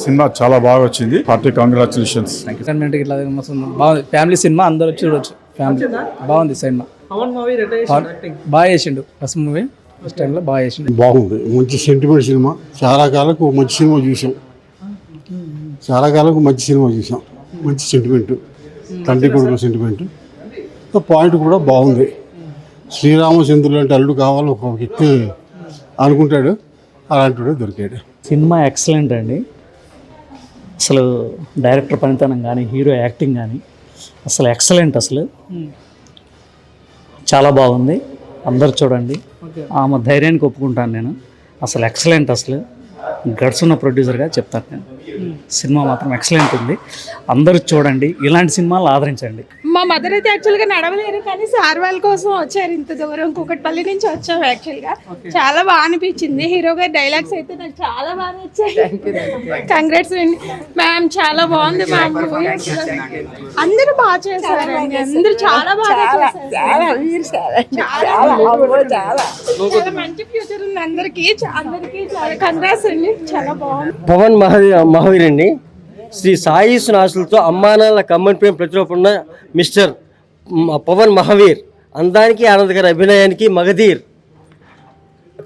Cinema చాలా బాగా వచ్చింది. Party congratulations. ఇట్లా బాగుంది, ఫ్యామిలీ సినిమా, అందరూ చూడవచ్చు. ఫ్యామిలీ బాగుంది సినిమా. బాగా చేసిండు ఫస్ట్ మూవీ, ఫస్ట్ టైంలో బాగా చేసిండు. బాగుంది, మంచి సెంటిమెంట్ సినిమా. చాలా కాలకు మంచి సినిమా చూసాం. మంచి సెంటిమెంట్, తండ్రి కొడుకు సెంటిమెంట్. పాయింట్ కూడా బాగుంది. శ్రీరామచంద్రుడు అంటే అల్లుడు కావాలని ఒక వ్యక్తి అనుకుంటాడు, అలాంటి దొరికాడు. సినిమా ఎక్సలెంట్ అండి. అసలు డైరెక్టర్ పనితనం కానీ, హీరో యాక్టింగ్ కానీ అసలు ఎక్సలెంట్. అసలు చాలా బాగుంది, అందరు చూడండి. ఆమె ధైర్యానికి ఒప్పుకుంటాను నేను. అసలు ఎక్సలెంట్. అసలు గట్స్ ఉన్న ప్రొడ్యూసర్గా చెప్తాను నేను. సినిమా మాత్రం ఎక్సలెంట్ ఉంది, అందరూ చూడండి. ఇలాంటి సినిమాలు ఆదరించండి. మా మదర్ అయితే యాక్చువల్గా నడవలేరు, కానీ సార్ వాళ్ళ కోసం వచ్చారు ఇంత దూరం. కూకట్పల్లి నుంచి వచ్చాము. యాక్చువల్గా చాలా బాగా అనిపించింది. హీరో గారి డైలాగ్స్ అయితే నాకు చాలా బాగా నచ్చాయి. కంగ్రాట్స్ అండి మ్యామ్, చాలా బాగుంది మ్యామ్. అందరూ బాగా చేశారు, అందరూ చాలా బాగా చేశారు. చాలా మంచి ఫ్యూచర్ ఉంది అందరికి. కంగ్రాట్స్ అండి, చాలా బాగుంది. పవన్ మహావీర్ అండి. శ్రీ సాయి సునాసులతో అమ్మానాల కమ్మని ప్రేమ ప్రతిరూపణ మిస్టర్ పవన్ మహావీర్. అందానికి ఆనందకర అభినయానికి మగధీర్.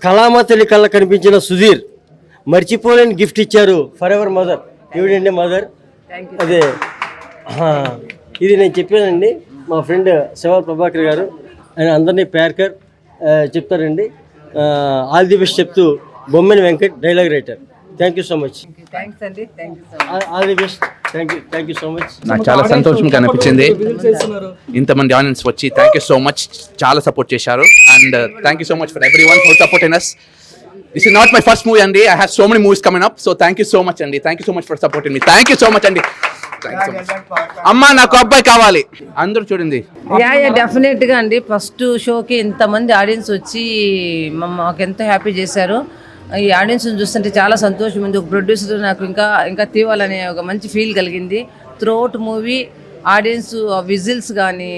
కళామ తల్లి కళ్ళ కనిపించిన సుధీర్. మర్చిపోలేని గిఫ్ట్ ఇచ్చారు ఫర్ ఎవర్ మదర్. ఈవిడండి మదర్. అదే ఇది నేను చెప్పానండి. మా ఫ్రెండ్ శివ ప్రభాకర్ గారు ఆయన అందరినీ ప్యార్కర్ చెప్తారండి. ఆల్ ది బెస్ట్ చెప్తూ బొమ్మని Venkat, dialogue writer. Thank you so much. All the best. Thank you so much. నాకు చాలా సంతోషంగా అనిపించింది ఇంతమంది ఆడియన్స్ వచ్చి. థ్యాంక్ యూ సో మచ్, చాలా సపోర్ట్ చేశారు. And thank you so much for every one for supporting us. This is not my first movie అండి. I have so many movies coming up, so thank you so much అండి. Thank you so much for supporting me. Thank you so much అండి. అమ్మా నాకు అబ్బాయి కావాలి, అందరూ చూడండి. డెఫినెట్గా అండి. ఫస్ట్ షోకి ఇంతమంది ఆడియన్స్ వచ్చి మాకు ఎంతో హ్యాపీ చేశారు. ఈ ఆడియన్స్ని చూస్తుంటే చాలా సంతోషం ఉంది. ఒక ప్రొడ్యూసర్ నాకు ఇంకా తీవాలనే ఒక మంచి ఫీల్ కలిగింది. త్రూఅవుట్ మూవీ ఆడియన్స్ విజిల్స్ కానీ,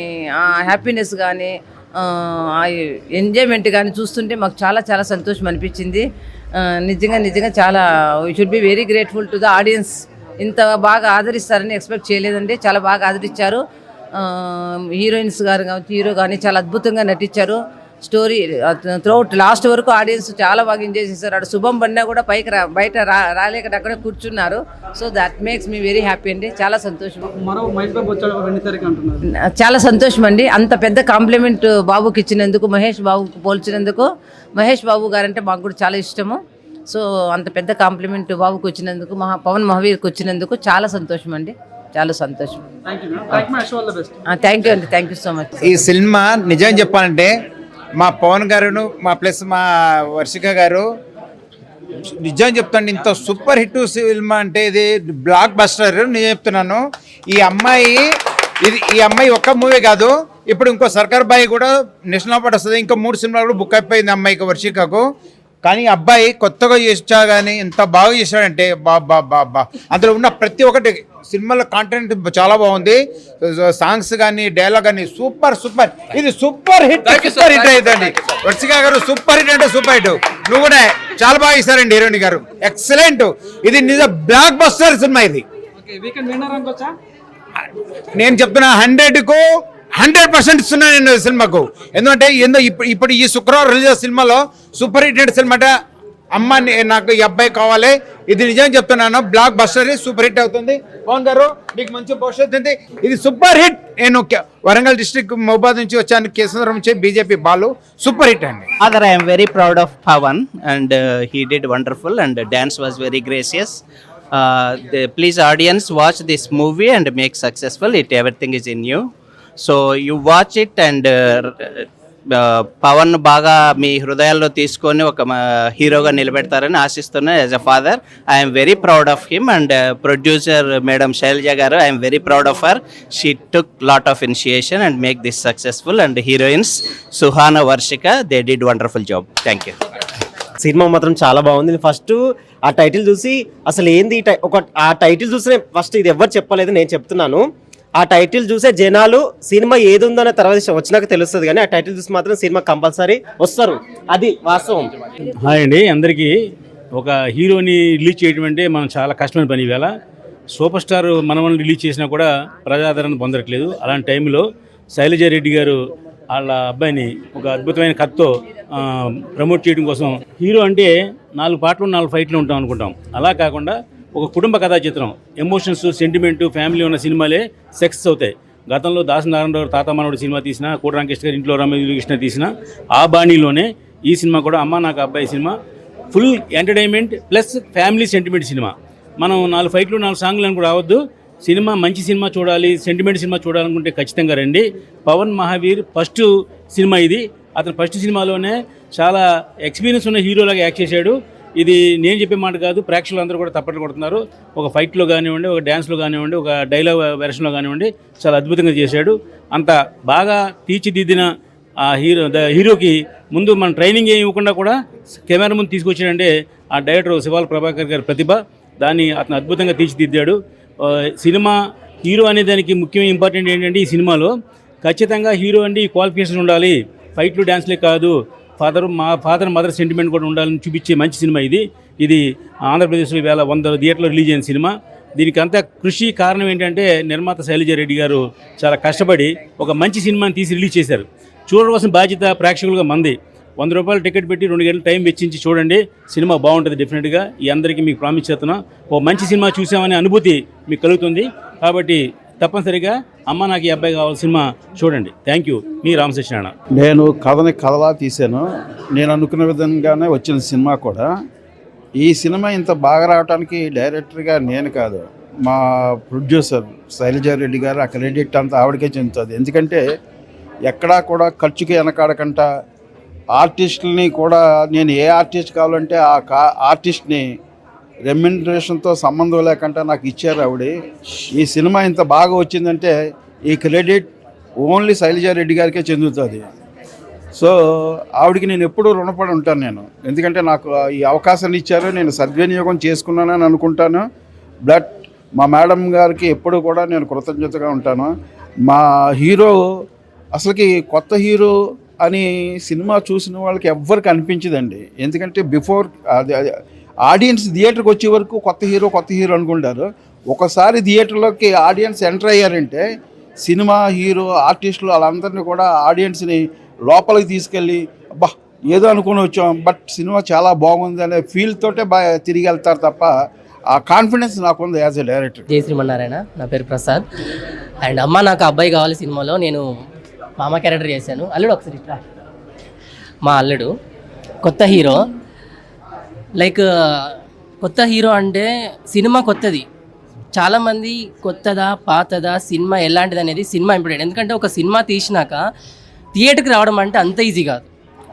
హ్యాపీనెస్ కానీ, ఎంజాయ్మెంట్ కానీ చూస్తుంటే మాకు చాలా చాలా సంతోషం అనిపించింది. నిజంగా చాలా we should be very grateful to the audience. ఇంత బాగా ఆదరిస్తారని ఎక్స్పెక్ట్ చేయలేదండి. చాలా బాగా ఆదరించారు. హీరోయిన్స్ గారు కావచ్చు, హీరో కానీ చాలా అద్భుతంగా నటించారు. స్టోరీ త్రూఅవుట్ లాస్ట్ వరకు ఆడియన్స్ చాలా బాగా ఎంజాయ్ చేశారు. అక్కడ శుభం బన్నా కూడా బయట రాలేక అక్కడే కూర్చున్నారు. So that makes me very happy అండి. చాలా సంతోషం. చాలా సంతోషం అండి. అంత పెద్ద కాంప్లిమెంట్ బాబుకి ఇచ్చినందుకు, మహేష్ బాబుకి పోల్చినందుకు. మహేష్ బాబు గారంటే మాకు కూడా చాలా ఇష్టము. సో అంత పెద్ద కాంప్లిమెంట్ బాబుకి వచ్చినందుకు, పవన్ మహావీర్కి వచ్చినందుకు చాలా సంతోషం అండి. చాలా సంతోషం. థ్యాంక్ యూ అండి. Thank you so much. ఈ సినిమా నిజం చెప్పాలంటే మా పవన్ గారును ప్లస్ మా వర్షిక గారు నిజం చెప్తాను, ఇంత సూపర్ హిట్ సినిమా అంటే ఇది బ్లాక్ బస్టర్. నేను చెప్తున్నాను, ఈ అమ్మాయి ఒక్క మూవీ కాదు, ఇప్పుడు ఇంకో సర్కార్ బాయ్ కూడా నేషనల్ అవార్డు వస్తుంది. ఇంకా 3 సినిమాలు కూడా బుక్ అయిపోయింది అమ్మాయికి, వర్షికకు. కానీ అబ్బాయి కొత్తగా చేసా కానీ ఎంత బాగా చేశాడంటే బాబా. అందులో ఉన్న ప్రతి ఒక్కటి సినిమాలో కాంటెంట్ చాలా బాగుంది. సాంగ్స్ కానీ, డైలాగ్ కానీ సూపర్. ఇది సూపర్ హిట్ అవుతుంది. వర్షిక గారు సూపర్ హిట్ అంటే సూపర్ హిట్. నువ్వు కూడా చాలా బాగా చేశారండి హీరోయిన్ గారు, ఎక్సలెంట్. ఇది నిజ బ్లాక్ బస్టర్ సినిమా. ఇది నేను చెప్తున్నా 100కు 100% ఇస్తున్నా నేను సినిమాకు. ఎందుకంటే ఇప్పుడు ఈ శుక్రవారం రిలీజ్ సినిమాలో సూపర్ హిట్ సినిమా అంటే అమ్మ నాకు ఈ అబ్బాయి కావాలి. ఇది నిజం చెప్తున్నాను, బ్లాక్ బస్టర్, సూపర్ హిట్ అవుతుంది. పవన్ గారు మీకు మంచి భవిష్యత్తు ఉంది. ఇది సూపర్ హిట్. నేను వరంగల్ డిస్ట్రిక్ట్ మహబాద్ నుంచి వచ్చాను, కేసంద్రం నుంచి, బీజేపీ బాలు. సూపర్ హిట్ అండి. Father, I am very proud of Pawan and he did wonderful and dance was very gracious. Please audience watch this movie and make successful it. Everything is in you. So you watch it and Pavan బాగా మీ హృదయాల్లో తీసుకొని ఒక హీరోగా నిలబెడతారని ఆశిస్తున్నాను. As a father I'm very proud of him and producer madam Shailaja గారు, I'm very proud of her. She took lot of initiation and make this successful. And heroines Suhana, Varshika, they did wonderful job. Thank you. Cinema మాత్రం చాలా బాగుంది. First ఆ title చూసి అసలు ఏంది ఆ title చూసి ఫస్ట్ ఇది ఎవరు చెప్పలేదు, నేను చెప్తున్నాను. ఆ టైటిల్ చూసే జనాలు సినిమా ఏది ఉందన్న తర్వాత వచ్చినాక తెలుస్తుంది, కానీ ఆ టైటిల్ చూసి మాత్రం సినిమా కంపల్సరీ వస్తారు. అది వాస్తవం. హాయ్ అండి అందరికీ. ఒక హీరోని రిలీజ్ చేయడం అంటే మనం చాలా కష్టమైన పని. ఈవేళ సూపర్ స్టార్ మనల్ని రిలీజ్ చేసినా కూడా ప్రజాదరణ పొందట్లేదు. అలాంటి టైంలో శైలజారెడ్డి గారు వాళ్ళ అబ్బాయిని ఒక అద్భుతమైన కథతో ప్రమోట్ చేయడం కోసం, హీరో అంటే 4 పాటలు 4 ఫైట్లు ఉంటాం అనుకుంటాం. అలా కాకుండా ఒక కుటుంబ కథా చిత్రం, ఎమోషన్స్, సెంటిమెంట్, ఫ్యామిలీ ఉన్న సినిమాలే సక్సెస్ అవుతాయి. గతంలో దాసనారాయణరావు తాత మనవడు సినిమా తీసిన, కోట రామకృష్ణ గారు ఇంట్లో రామకృష్ణ తీసిన ఆ బాణీలోనే ఈ సినిమా కూడా అమ్మ నాకు అబ్బాయి cinema full entertainment plus family sentiment cinema. మనం 4 ఫైట్లు 4 సాంగ్లు అనుకు రావద్దు. సినిమా మంచి సినిమా చూడాలి, సెంటిమెంట్ సినిమా చూడాలనుకుంటే ఖచ్చితంగా రండి. పవన్ మహావీర్ ఫస్ట్ సినిమా ఇది. అతను ఫస్ట్ సినిమాలోనే చాలా ఎక్స్పీరియన్స్ ఉన్న హీరోలాగా యాక్ట్ చేశాడు. ఇది నేను చెప్పే మాట కాదు, ప్రేక్షకులు అందరూ కూడా తప్పట్లు కొడుతున్నారు. ఒక ఫైట్లో కానివ్వండి, ఒక డ్యాన్స్లో కానివ్వండి, ఒక డైలాగ్ వెర్షన్లో కానివ్వండి, చాలా అద్భుతంగా చేశాడు. అంత బాగా తీర్చిదిద్దిన ఆ హీరోకి ముందు మన ట్రైనింగ్ ఏమి ఇవ్వకుండా కూడా కెమెరా ముందు తీసుకొచ్చాడంటే ఆ డైరెక్టర్ శివాల ప్రభాకర్ గారి ప్రతిభ. దాన్ని అతను అద్భుతంగా తీర్చిదిద్దాడు. సినిమా హీరో అనే దానికి ముఖ్యమైన ఇంపార్టెంట్ ఏంటంటే ఈ సినిమాలో ఖచ్చితంగా హీరో అంటే ఈ క్వాలిఫికేషన్ ఉండాలి, ఫైట్లు డ్యాన్స్లే కాదు, మా ఫాదర్ మదర్ సెంటిమెంట్ కూడా ఉండాలని చూపించే మంచి సినిమా ఇది. ఇది ఆంధ్రప్రదేశ్లో ఈవేళ 100 థియేటర్లో రిలీజ్ అయిన సినిమా. దీనికి అంతా కృషి కారణం ఏంటంటే నిర్మాత శైలజారెడ్డి గారు చాలా కష్టపడి ఒక మంచి సినిమాని తీసి రిలీజ్ చేశారు. చూడవలసిన బాధ్యత ప్రేక్షకులుగా మంది. 100 రూపాయలు టికెట్ పెట్టి 2 గంటలు టైం వెచ్చించి చూడండి, సినిమా బాగుంటుంది డెఫినెట్గా. ఈ అందరికీ మీకు ప్రామిస్ చేస్తున్నాం, ఓ మంచి సినిమా చూసామనే అనుభూతి మీకు కలుగుతుంది. కాబట్టి తప్పనిసరిగా అమ్మ నాకు ఈ అబ్బాయి కావాలి సినిమా చూడండి. థ్యాంక్ యూ, మీ రామసత్యనారాయణ. నేను కథని కథలా తీశాను. నేను అనుకున్న విధంగానే వచ్చిన సినిమా కూడా. ఈ సినిమా ఇంత బాగా రావడానికి డైరెక్టర్గా నేను కాదు, మా ప్రొడ్యూసర్ శైలజారెడ్డి గారు. ఆ క్రెడిట్ అంతా ఆవిడకే చెందుతుంది. ఎందుకంటే ఎక్కడా కూడా ఖర్చుకి వెనకాడకంట ఆర్టిస్టులని కూడా, నేను ఏ ఆర్టిస్ట్ కావాలంటే ఆ ఆర్టిస్ట్ని రెమ్యునరేషన్తో సంబంధం లేకుండా నాకు ఇచ్చారు ఆవిడ. ఈ సినిమా ఇంత బాగా వచ్చిందంటే ఈ క్రెడిట్ ఓన్లీ శైలజారెడ్డి గారికే చెందుతుంది. సో ఆవిడకి నేను ఎప్పుడూ రుణపడి ఉంటాను నేను. ఎందుకంటే నాకు ఈ అవకాశాన్ని ఇచ్చారు, నేను సద్వినియోగం చేసుకున్నానని అనుకుంటాను. బట్ మా మేడం గారికి ఎప్పుడు కూడా నేను కృతజ్ఞతగా ఉంటాను. మా హీరో అసలుకి కొత్త హీరో అని సినిమా చూసిన వాళ్ళకి ఎవ్వరికి అనిపించదండి. ఎందుకంటే బిఫోర్ ఆడియన్స్ థియేటర్కి వచ్చే వరకు కొత్త హీరో అనుకుంటారు. ఒకసారి థియేటర్లోకి ఆడియన్స్ ఎంటర్ అయ్యారంటే సినిమా హీరో ఆర్టిస్టులు వాళ్ళందరినీ కూడా ఆడియన్స్ని లోపలికి తీసుకెళ్ళి అబ్బా ఏదో అనుకుని వచ్చాం, బట్ సినిమా చాలా బాగుంది అనే ఫీల్ తోటే తిరిగి వెళ్తారు తప్ప ఆ కాన్ఫిడెన్స్ నాకుంది యాజ్ ఎ డైరెక్టర్. జై శ్రీమన్నారాయణ, నా పేరు ప్రసాద్. అండ్ అమ్మ నాకు అబ్బాయి కావాలి సినిమాలో నేను మామ క్యారెక్టర్ చేశాను. అల్లుడు ఒకసారి ఇట్లా, మా అల్లుడు కొత్త హీరో. లైక్ కొత్త హీరో అంటే సినిమా కొత్తది. చాలామంది కొత్తదా పాతదా సినిమా ఎలాంటిది అనేది సినిమా ఇంపార్టెంట్. ఎందుకంటే ఒక సినిమా తీసినాక థియేటర్కి రావడం అంటే అంత ఈజీ కాదు.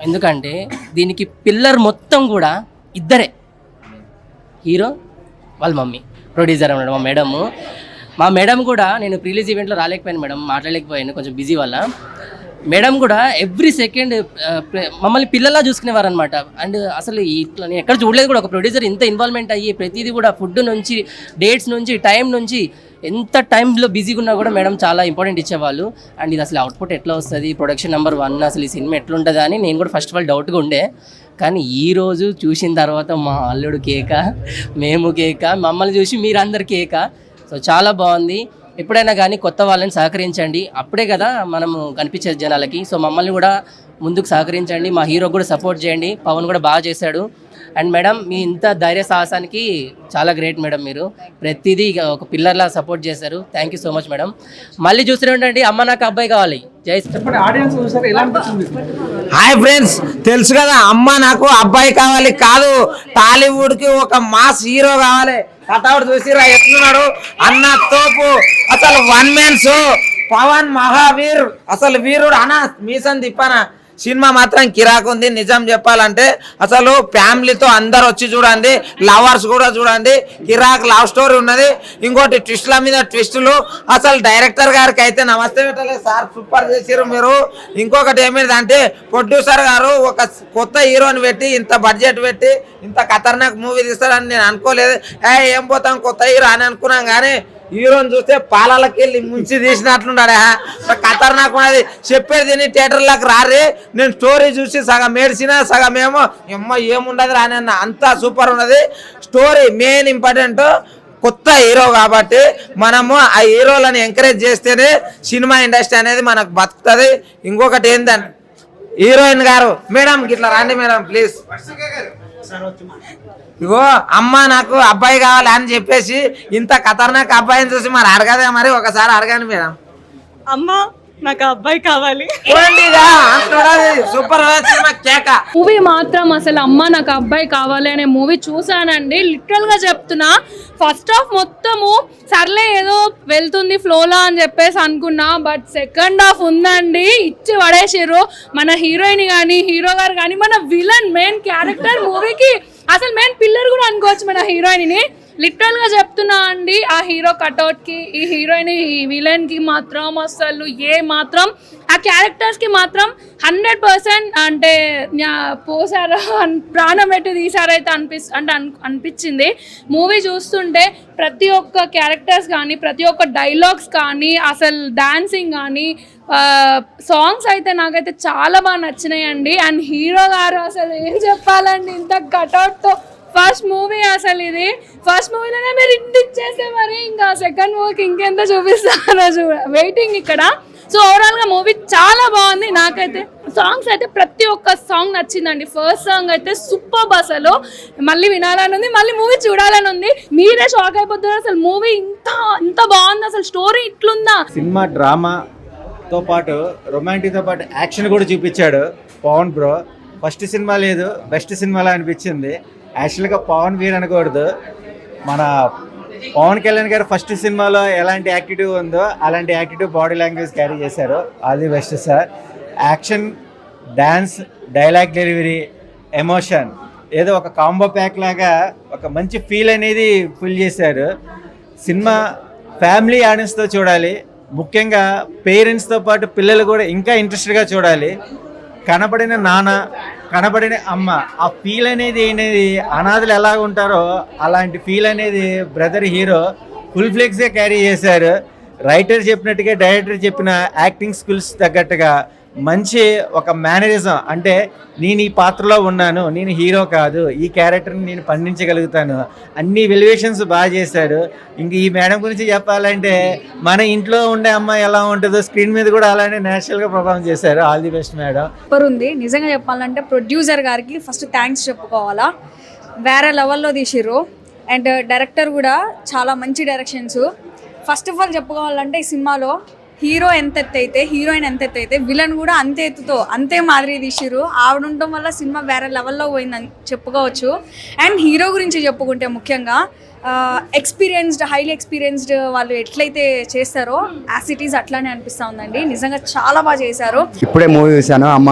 ఎందుకంటే దీనికి పిల్లర్ మొత్తం కూడా ఇద్దరే, హీరో వాళ్ళ మమ్మీ, ప్రొడ్యూసర్ అన్నాడు మా మేడము. మా మేడం కూడా నేను ప్రీలీజ్ ఈవెంట్లో రాలేకపోయాను మేడం, మాట్లాడలేకపోయాను కొంచెం బిజీ వల్ల. మేడం కూడా ఎవ్రీ సెకండ్ మమ్మల్ని పిల్లలా చూసుకునేవారు అనమాట. అండ్ అసలు ఇట్లా నేను ఎక్కడ చూడలేదు కూడా ఒక ప్రొడ్యూసర్ ఇంత ఇన్వాల్వ్మెంట్ అయ్యి ప్రతిదీ కూడా ఫుడ్ నుంచి డేట్స్ నుంచి టైం నుంచి ఎంత టైంలో బిజీగా ఉన్నా కూడా మేడం చాలా ఇంపార్టెంట్ ఇచ్చేవాళ్ళు. అండ్ ఇది అసలు అవుట్పుట్ ఎట్లా వస్తుంది, ప్రొడక్షన్ నెంబర్ 1 అసలు ఈ సినిమా ఎట్లుంటుంది అని నేను కూడా ఫస్ట్ ఆఫ్ ఆల్ డౌట్గా ఉండే. కానీ ఈరోజు చూసిన తర్వాత మా అల్లుడు కేక, మేము కేక, మమ్మల్ని చూసి మీరందరు కేక. సో చాలా బాగుంది. ఎప్పుడైనా కానీ కొత్త వాళ్ళని సహకరించండి, అప్పుడే కదా మనము కనిపించేది జనాలకి. సో మమ్మల్ని కూడా ముందుకు సహకరించండి, మా హీరో కూడా సపోర్ట్ చేయండి. పవన్ కూడా బాగా చేశాడు. అండ్ మేడం మీ ఇంత ధైర్య సాహసానికి చాలా గ్రేట్ మేడం. మీరు ప్రతిదీ ఒక పిల్లర్లా సపోర్ట్ చేశారు. Thank you so much madam. మళ్ళీ చూస్తుండండి అమ్మ నాకు అబ్బాయి కావాలి. జై చెప్పండి ఆడియన్స్ చూసారు ఎలా అనిపించింది? హాయ్ ఫ్రెండ్స్, తెలుసు కదా అమ్మ నాకు అబ్బాయి కావాలి కాదు, టాలీవుడ్కి ఒక మాస్ హీరో కావాలి. కథావుడు చూసిరా ఎట్లున్నాడు అన్న తోపు, అసలు 1 man షో. పవన్ మహావీర్ అసలు వీరుడు అన్న. మీసం తిప్పానా సినిమా మాత్రం కిరాకు ఉంది. నిజం చెప్పాలంటే అసలు ఫ్యామిలీతో అందరు వచ్చి చూడండి, లవర్స్ కూడా చూడండి. కిరాక్ లవ్ స్టోరీ ఉన్నది. ఇంకోటి ట్విస్ట్ల మీద ట్విస్టులు. అసలు డైరెక్టర్ గారికి అయితే నమస్తే పెట్టలేదు సార్, సూపర్ చేసారు మీరు. ఇంకొకటి ఏమిటంటే ప్రొడ్యూసర్ గారు ఒక కొత్త హీరోని పెట్టి ఇంత బడ్జెట్ పెట్టి ఇంత ఖతర్నాక్ మూవీ తీస్తారని నేను అనుకోలేదు. ఏం పోతాం కొత్త హీరో అని అనుకున్నాం, కానీ హీరోని చూస్తే పాలకి వెళ్ళి ముంచి తీసినట్లున్నాడా ఖతర్నాక్ ఉన్నది. చెప్పేది తిని థియేటర్లకు రారే. నేను స్టోరీ చూసి సగం ఏడ్చిన సగం ఏమో ఏముండదు రాని అన్న. అంతా సూపర్ ఉన్నది. Story main important. కొత్త హీరో కాబట్టి మనము ఆ హీరోలను ఎంకరేజ్ చేస్తేనే సినిమా ఇండస్ట్రీ అనేది మనకు బతుకుతుంది. ఇంకొకటి ఏంటంటే హీరోయిన్ గారు, మేడం ఇట్లా రండి మేడం ప్లీజ్. ఇగో అమ్మ నాకు అబ్బాయి కావాలి అని చెప్పేసి ఇంత ఖతర్నాక్ అబ్బాయిని చూసి మరి అడగదే, మరి ఒకసారి అడగండి మేడం. అమ్మ నాకు అబ్బాయి కావాలి. సూపర్ కేక. మూవీ మాత్రం అసలు అమ్మ నాకు అబ్బాయి కావాలి అనే మూవీ చూసానండి. లిటరల్ గా చెప్తున్నా, ఫస్ట్ హాఫ్ మొత్తము సర్లే ఏదో వెళ్తుంది ఫ్లోలా అని చెప్పేసి అనుకున్నా. బట్ సెకండ్ హాఫ్ ఉందండి, ఇచ్చి పడేసారు. మన హీరోయిన్ కానీ హీరో గారు కానీ మన విలన్ మెయిన్ క్యారెక్టర్ మూవీకి అసలు మెయిన్ పిల్లర్ కూడా అనుకోవచ్చు మన హీరోయిన్ ని. లిటరల్ గా చెప్తున్నా అండి, ఆ హీరో కట్అవుట్ కి ఈ హీరోయిన్ ఈ విలన్ కి మాత్రం అసలు ఏ మాత్రం ఆ క్యారెక్టర్స్ కి మాత్రం 100% అంటే పోసారు, ప్రాణం పెట్టి తీసారైతే అనిపించింది. మూవీ చూస్తుంటే ప్రతి ఒక్క క్యారెక్టర్స్ కానీ ప్రతి ఒక్క డైలాగ్స్ కానీ అసలు డాన్సింగ్ కానీ సాంగ్స్ అయితే నాకైతే చాలా బాగా నచ్చినాయండి. అండ్ హీరో గారు అసలు ఏం చెప్పాలండి, ఇంత కట్అవుట్తో ఫస్ట్ మూవీ అసలు ఇది. ఫస్ట్ మూవీలోనే మీరు ఇంటి ఇచ్చేస్తే మరి ఇంకా సెకండ్ మూవీకి ఇంకెంత చూపిస్తారో వెయిటింగ్ ఇక్కడ. సో ఓవరాల్గా మూవీ చాలా బాగుంది. నాకైతే సాంగ్స్ అయితే ప్రతి ఒక్క సాంగ్ నచ్చిందండి. ఫస్ట్ సాంగ్ అయితే సూపర్, అసలు మళ్ళీ వినాలని ఉంది, మళ్ళీ మూవీ చూడాలని ఉంది. మీరే షాక్ అయిపోతారు, అసలు మూవీ ఇంత బాగుంది, అసలు స్టోరీ ఇట్లుందా. సినిమా డ్రామాతో పాటు రొమాంటిక్తో పాటు యాక్షన్ కూడా చూపించాడు పవన్ బ్రో. ఫస్ట్ సినిమా లేదు, బెస్ట్ సినిమాలో అనిపించింది. యాక్చువల్గా పవన్ వీర్ అనకూడదు, మన పవన్ కళ్యాణ్ గారు ఫస్ట్ సినిమాలో ఎలాంటి యాక్టిట్యూడ్ ఉందో అలాంటి యాక్టిట్యూడ్ బాడీ లాంగ్వేజ్ క్యారీ చేశారు. All the best sir. Action, dance, dialogue delivery, emotion ఏదో ఒక కాంబో ప్యాక్ లాగా ఒక మంచి ఫీల్ అనేది ఫిల్ చేశారు. సినిమా ఫ్యామిలీ ఆడియన్స్తో చూడాలి, ముఖ్యంగా పేరెంట్స్తో పాటు పిల్లలు కూడా ఇంకా ఇంట్రెస్ట్గా చూడాలి. కనపడిన నాన్న, కనపడిన అమ్మ, ఆ ఫీల్ అనేది అనాథలు ఎలా ఉంటారో అలాంటి ఫీల్ అనేది బ్రదర్ హీరో ఫుల్ ఫ్లెక్స్గా క్యారీ చేశారు. రైటర్ చెప్పినట్టుగా డైరెక్టర్ చెప్పిన యాక్టింగ్ స్కిల్స్ తగ్గట్టుగా మంచి ఒక మేనరిజం, అంటే నేను ఈ పాత్రలో ఉన్నాను, నేను హీరో కాదు, ఈ క్యారెక్టర్ని నేను పండించగలుగుతాను, అన్ని వెలివేషన్స్ బాగా చేశారు. ఇంక ఈ మేడం గురించి చెప్పాలంటే మన ఇంట్లో ఉండే అమ్మాయి ఎలా ఉంటుందో స్క్రీన్ మీద కూడా అలానే నేచురల్గా పర్ఫామ్ చేశారు. All the best madam. Super ఉంది. నిజంగా చెప్పాలంటే ప్రొడ్యూసర్ గారికి ఫస్ట్ థ్యాంక్స్ చెప్పుకోవాలా, వేరే లెవెల్లో తీసిర్రు. అండ్ డైరెక్టర్ కూడా చాలా మంచి డైరెక్షన్స్. ఫస్ట్ ఆఫ్ ఆల్ చెప్పుకోవాలంటే ఈ సినిమాలో హీరో ఎంత ఎత్తు అయితే హీరోయిన్ ఎంత ఎత్తు అయితే విలన్ కూడా అంతే ఎత్తుతో అంతే మాదిరి తీసిర్రు. ఆవిడ ఉండటం వల్ల సినిమా వేరే లెవెల్లో పోయిందని చెప్పుకోవచ్చు. అండ్ హీరో గురించి చెప్పుకుంటే ముఖ్యంగా ఎక్స్పీరియన్స్డ్, హైలీ ఎక్స్పీరియన్స్డ్ వాళ్ళు ఎట్లయితే చేస్తారో యాజ్ ఇట్ ఈజ్ అట్లానే అనిపిస్తూ ఉందండి. నిజంగా చాలా బాగా చేశారు. ఇప్పుడే మూవీ చూశాను, అమ్మ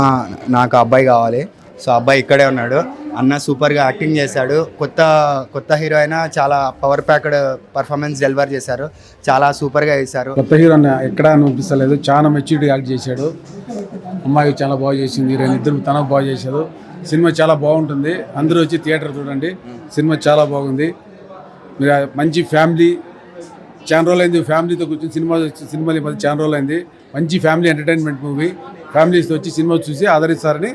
నాకు అబ్బాయి కావాలి. సో అబ్బాయి ఇక్కడే ఉన్నాడు. అన్న సూపర్గా యాక్టింగ్ చేశాడు. కొత్త హీరో అయినా చాలా పవర్ ప్యాక్డ్ పర్ఫార్మెన్స్ డెలివర్ చేశారు. చాలా సూపర్గా చేశారు. కొత్త హీరో ఎక్కడా అనిపిస్తలేదు, చాలా మెచ్యూర్డ్ యాక్ట్ చేశాడు. అమ్మాయి చాలా బాగా చేసింది, ఇద్దరు తనకు బాగా చేశారు. సినిమా చాలా బాగుంటుంది, అందరూ వచ్చి థియేటర్ చూడండి. సినిమా చాలా బాగుంది. మీరు మంచి ఫ్యామిలీ, చాలా రోజులైంది ఫ్యామిలీతో కూర్చొని సినిమాలు ఈ మధ్య చాలా రోజులైంది. మంచి ఫ్యామిలీ ఎంటర్టైన్మెంట్ మూవీ, ఫ్యామిలీస్తో వచ్చి సినిమా చూసి ఆదరిస్తారని.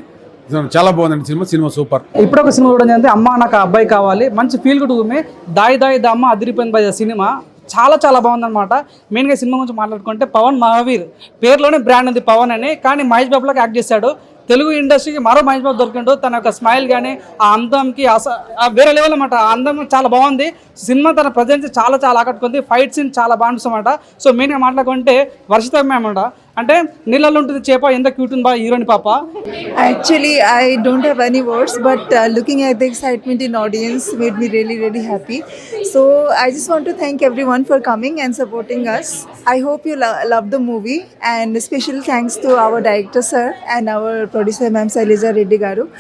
చాలా బాగుందండి సినిమా సూపర్. ఇప్పుడు ఒక సినిమా చూడడం జరిగింది, అమ్మ నాకు అబ్బాయి కావాలి. మంచి ఫీల్ గుడ్ మూవీ. దాయి దమ్మ అదిరిపోయింది బై సినిమా. చాలా బాగుందన్నమాట. మెయిన్గా సినిమా గురించి మాట్లాడుకుంటే పవన్ మహావీర్ పేరులోనే బ్రాండ్ ఉంది పవన్ అని, కానీ మహేష్ బాబులోకి యాక్ట్ చేశాడు. తెలుగు ఇండస్ట్రీకి మరో మహేష్ బాబు దొరికిండు. తన యొక్క స్మైల్ కానీ ఆ అందంకి వేరే లెవెల్ అన్నమాట. ఆ అందం చాలా బాగుంది. సినిమా తన ప్రజెన్స్ చాలా ఆకట్టుకుంది. ఫైట్ సీన్ చాలా బాగుంటుంది అన్నమాట. సో మెయిన్గా మాట్లాడుకుంటే వర్షిత అన్నమాట, అంటే నీళ్ళల్లో ఉంటుంది చేప, ఎంత క్యూట్ ఉంది బా హీరోయిన్ పాప. Actually, I don't have any words, but looking at the excitement in audience made me really happy. So I just want to thank everyone for coming and supporting us. I hope you love the movie, and special thanks to our director sir and our producer ma'am Shailaja Reddy garu.